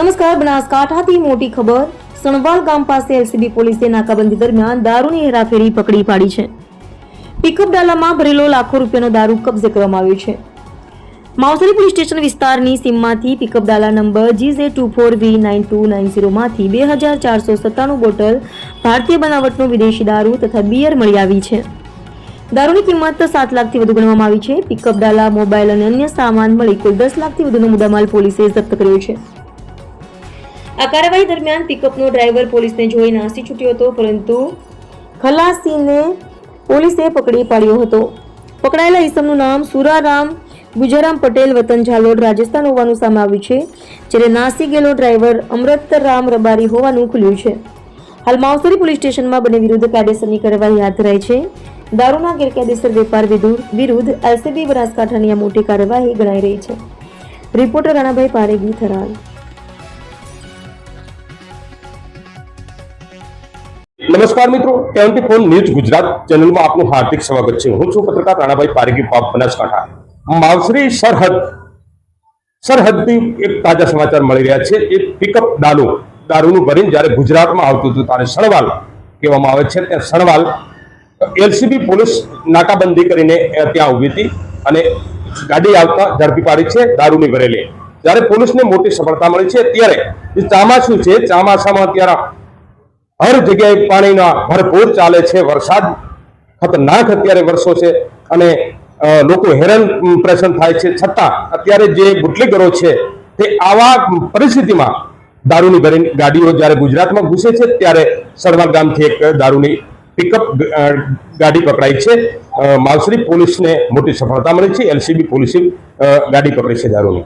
નમસ્કાર, બનાસકાંઠાથી મોટી ખબર। સણવાલ ગામ પાસે એલસીબી પોલીસે નાકાબંધી દરમિયાન દારૂની હેરાફેરી પકડી પાડી છે। પિકઅપ ડાલામાં ભરેલો લાખો રૂપિયાનો દારૂ કબજે કરવામાં આવ્યો છે। માવસરી પોલીસ સ્ટેશન વિસ્તારની સીમમાંથી પિકઅપ ડાલા નંબર GZ24V9290 માંથી 2497 બોટલ ભારતીય બનાવટનો વિદેશી દારૂ તથા બિયર મળી આવી છે। દારૂની કિંમત 7 લાખથી વધુ ગણવામાં આવી છે। પિકઅપ ડાલા, મોબાઈલ અને અન્ય સામાન મળી કુલ 10 લાખથી વધુનો મુદ્દામાલ પોલીસે જપ્ત કર્યો છે। આ કાર્યવાહી દરમિયાન પિકઅપનો ડ્રાઈવર પોલીસને જોઈ નાસી છૂટ્યો હતો, પરંતુ ખલાસીને પોલીસે પકડી પાડ્યો હતો। પકડાયેલા ઈસમનું નામ સુરારામ ગુજરામ પટેલ, વતન ઝાલોદ, રાજસ્થાન હોવાનું સામે આવ્યું છે, જ્યારે નાસી ગયેલો ડ્રાઈવર અમૃતરામ રબારી હોવાનું ખુલ્યું છે। હાલ માવસરી પોલીસ સ્ટેશનમાં બંને વિરુદ્ધ કાયદેસરની કાર્યવાહી હાથ ધરાઈ છે। દારૂના ગેરકાયદેસર વેપાર વિરુદ્ધ એલસીબી બનાસકાંઠાની આ મોટી કાર્યવાહી ગણાઈ રહી છે। રિપોર્ટર રાણાભાઈ પારેગી, થરાદ। નમસ્કાર મિત્રો, 24 ન્યૂઝ ગુજરાત ચેનલમાં આપનું હાર્દિક સ્વાગત છે। હું છું પત્રકાર રાણાભાઈ પારેગી, બનાસકાંઠા। માવસરી સરહદથી એક તાજા સમાચાર મળી રહ્યા છે। એક પિકઅપ દારૂનું ભરીને જ્યારે ગુજરાતમાં આવતું હતું ત્યારે સણવાલ કહેવામાં આવે છે, ત્યાં સણવાલ એલસીબી પોલીસ નાકાબંધી કરીને ત્યાં ઊભી હતી અને ગાડી આવતા ઝડપી પાડી છે દારૂની ભરેલી। જ્યારે પોલીસને મોટી સફળતા મળી છે, ત્યારે ચોમાસું છે, ચોમાસામાં ત્યારે હર જગ્યાએ પાણીના ભરપૂર ચાલે છે। વરસાદ ખતરનાક અત્યારે વરસો છે અને લોકો હેરાન પરેશાન થાય છે, છતાં અત્યારે જે બુટલેગરો છે તે આવા પરિસ્થિતિમાં દારૂની ભરેલી ગાડીઓ જ્યારે ગુજરાતમાં ઘૂસે છે, ત્યારે સણવાલ ગામથી એક દારૂની પિકઅપ ગાડી પકડાઈ છે। માવસરી પોલીસને મોટી સફળતા મળી છે। એલસીબી પોલીસે ગાડી પકડી છે દારૂની।